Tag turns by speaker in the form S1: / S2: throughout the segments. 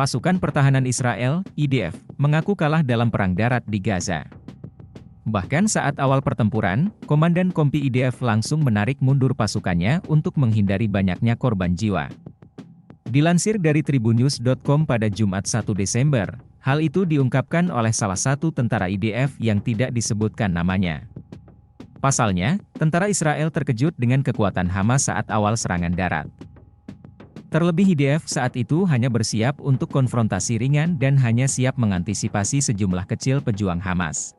S1: Pasukan Pertahanan Israel, IDF, mengaku kalah dalam perang darat di Gaza. Bahkan saat awal pertempuran, Komandan Kompi IDF langsung menarik mundur pasukannya untuk menghindari banyaknya korban jiwa. Dilansir dari Tribunnews.com pada Jumat 1 Desember, hal itu diungkapkan oleh salah satu tentara IDF yang tidak disebutkan namanya. Pasalnya, tentara Israel terkejut dengan kekuatan Hamas saat awal serangan darat. Terlebih IDF saat itu hanya bersiap untuk konfrontasi ringan dan hanya siap mengantisipasi sejumlah kecil pejuang Hamas.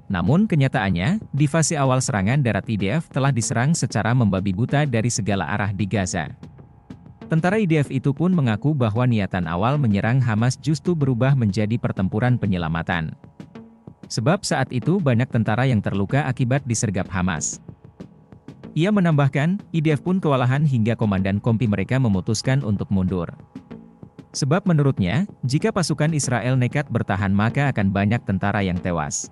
S1: Namun kenyataannya, di fase awal serangan darat IDF telah diserang secara membabi buta dari segala arah di Gaza. Tentara IDF itu pun mengaku bahwa niatan awal menyerang Hamas justru berubah menjadi pertempuran penyelamatan. Sebab saat itu banyak tentara yang terluka akibat disergap Hamas. Ia menambahkan, IDF pun kewalahan hingga komandan kompi mereka memutuskan untuk mundur. Sebab menurutnya, jika pasukan Israel nekat bertahan maka akan banyak tentara yang tewas.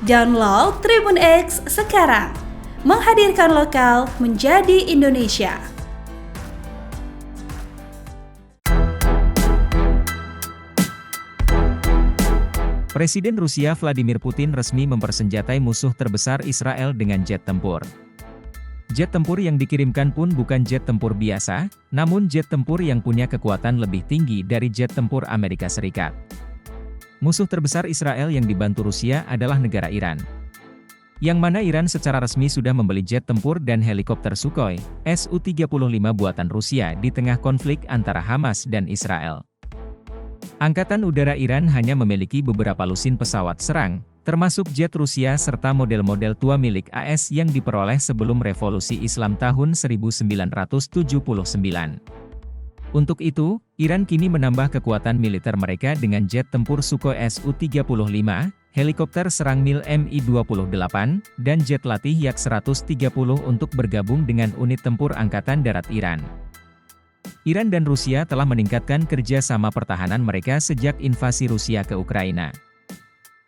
S2: Download Tribun X sekarang, menghadirkan lokal menjadi Indonesia.
S1: Presiden Rusia Vladimir Putin resmi mempersenjatai musuh terbesar Israel dengan jet tempur. Jet tempur yang dikirimkan pun bukan jet tempur biasa, namun jet tempur yang punya kekuatan lebih tinggi dari jet tempur Amerika Serikat. Musuh terbesar Israel yang dibantu Rusia adalah negara Iran. Yang mana Iran secara resmi sudah membeli jet tempur dan helikopter Sukhoi, Su-35 buatan Rusia di tengah konflik antara Hamas dan Israel. Angkatan Udara Iran hanya memiliki beberapa lusin pesawat serang, termasuk jet Rusia serta model-model tua milik AS yang diperoleh sebelum Revolusi Islam tahun 1979. Untuk itu, Iran kini menambah kekuatan militer mereka dengan jet tempur Sukhoi Su-35, helikopter serang Mil Mi-28, dan jet latih Yak-130 untuk bergabung dengan unit tempur Angkatan Darat Iran. Iran dan Rusia telah meningkatkan kerja sama pertahanan mereka sejak invasi Rusia ke Ukraina.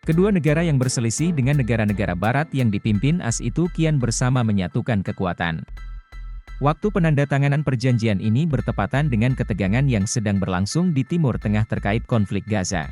S1: Kedua negara yang berselisih dengan negara-negara Barat yang dipimpin AS itu kian bersama menyatukan kekuatan. Waktu penandatanganan perjanjian ini bertepatan dengan ketegangan yang sedang berlangsung di Timur Tengah terkait konflik Gaza.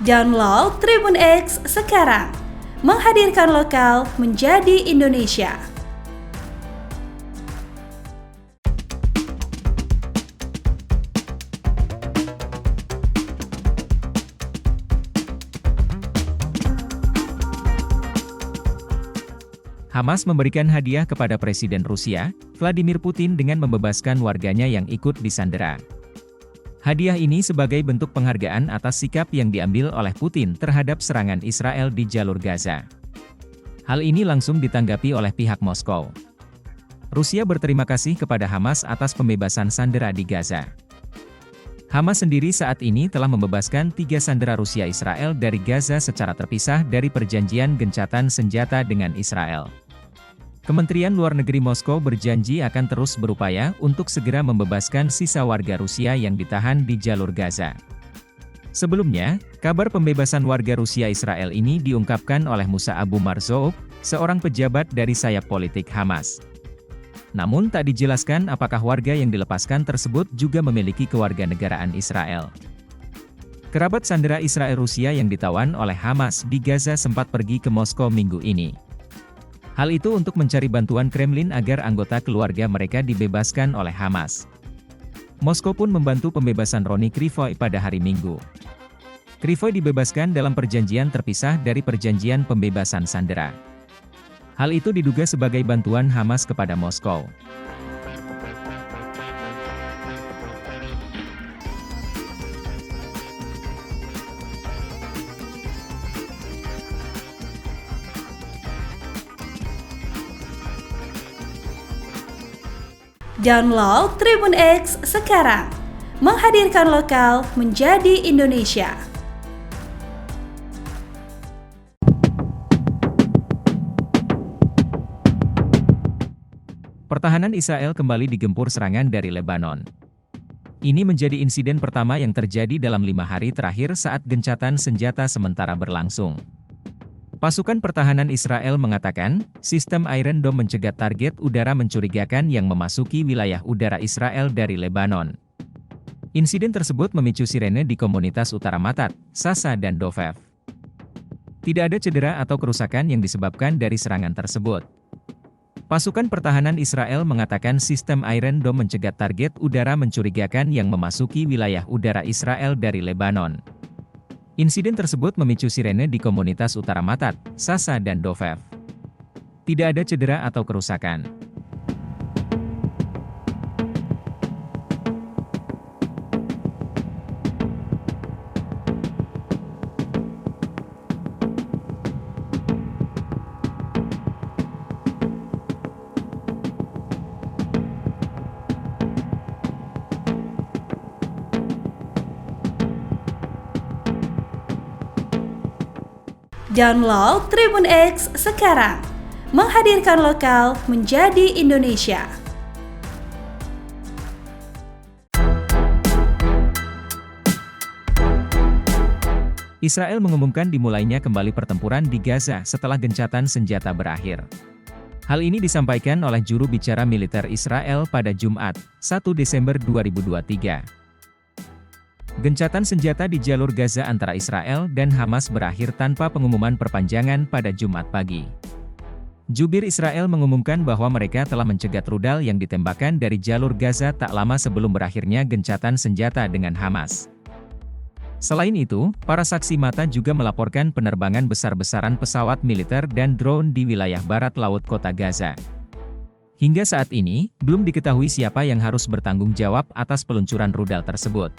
S2: Download Tribun X sekarang, menghadirkan lokal menjadi Indonesia.
S1: Hamas memberikan hadiah kepada Presiden Rusia, Vladimir Putin dengan membebaskan warganya yang ikut disandera. Hadiah ini sebagai bentuk penghargaan atas sikap yang diambil oleh Putin terhadap serangan Israel di jalur Gaza. Hal ini langsung ditanggapi oleh pihak Moskow. Rusia berterima kasih kepada Hamas atas pembebasan sandera di Gaza. Hamas sendiri saat ini telah membebaskan 3 sandera Rusia Israel dari Gaza secara terpisah dari perjanjian gencatan senjata dengan Israel. Kementerian Luar Negeri Moskow berjanji akan terus berupaya untuk segera membebaskan sisa warga Rusia yang ditahan di jalur Gaza. Sebelumnya, kabar pembebasan warga Rusia Israel ini diungkapkan oleh Musa Abu Marzouk, seorang pejabat dari sayap politik Hamas. Namun tak dijelaskan apakah warga yang dilepaskan tersebut juga memiliki kewarganegaraan Israel. Kerabat sandera Israel Rusia yang ditawan oleh Hamas di Gaza sempat pergi ke Moskow minggu ini. Hal itu untuk mencari bantuan Kremlin agar anggota keluarga mereka dibebaskan oleh Hamas. Moskow pun membantu pembebasan Roni Krivoy pada hari Minggu. Krivoy dibebaskan dalam perjanjian terpisah dari perjanjian pembebasan sandera. Hal itu diduga sebagai bantuan Hamas kepada Moskow.
S2: Download Tribun X sekarang. Menghadirkan lokal menjadi Indonesia.
S1: Pertahanan Israel kembali digempur serangan dari Lebanon. Ini menjadi insiden pertama yang terjadi dalam 5 hari terakhir saat gencatan senjata sementara berlangsung. Pasukan pertahanan Israel mengatakan, sistem Iron Dome mencegat target udara mencurigakan yang memasuki wilayah udara Israel dari Lebanon. Insiden tersebut memicu sirene di komunitas Utara Matat, Sasa dan Dovev. Tidak ada cedera atau kerusakan yang disebabkan dari serangan tersebut. Pasukan pertahanan Israel mengatakan sistem Iron Dome mencegat target udara mencurigakan yang memasuki wilayah udara Israel dari Lebanon. Insiden tersebut memicu sirene di komunitas Utara Matat, Sasa dan Dovev. Tidak ada cedera atau kerusakan.
S2: Download Tribun X sekarang. Menghadirkan lokal menjadi Indonesia.
S1: Israel mengumumkan dimulainya kembali pertempuran di Gaza setelah gencatan senjata berakhir. Hal ini disampaikan oleh juru bicara militer Israel pada Jumat, 1 Desember 2023. Gencatan senjata di jalur Gaza antara Israel dan Hamas berakhir tanpa pengumuman perpanjangan pada Jumat pagi. Jubir Israel mengumumkan bahwa mereka telah mencegat rudal yang ditembakkan dari jalur Gaza tak lama sebelum berakhirnya gencatan senjata dengan Hamas. Selain itu, para saksi mata juga melaporkan penerbangan besar-besaran pesawat militer dan drone di wilayah barat laut kota Gaza. Hingga saat ini, belum diketahui siapa yang harus bertanggung jawab atas peluncuran rudal tersebut.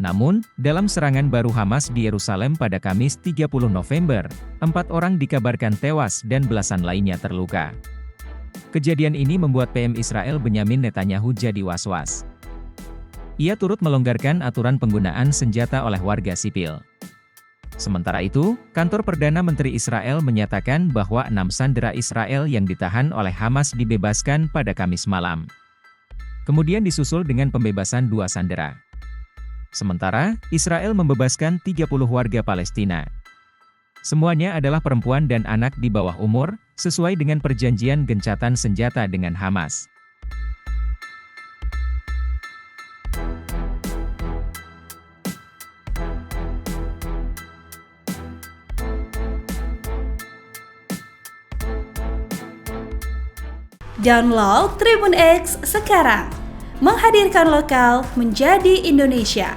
S1: Namun, dalam serangan baru Hamas di Yerusalem pada Kamis 30 November, 4 orang dikabarkan tewas dan belasan lainnya terluka. Kejadian ini membuat PM Israel Benyamin Netanyahu jadi was-was. Ia turut melonggarkan aturan penggunaan senjata oleh warga sipil. Sementara itu, kantor Perdana Menteri Israel menyatakan bahwa 6 sandera Israel yang ditahan oleh Hamas dibebaskan pada Kamis malam. Kemudian disusul dengan pembebasan 2 sandera. Sementara, Israel membebaskan 30 warga Palestina. Semuanya adalah perempuan dan anak di bawah umur, sesuai dengan perjanjian gencatan senjata dengan Hamas.
S2: Download Tribun X sekarang. Menghadirkan lokal menjadi Indonesia.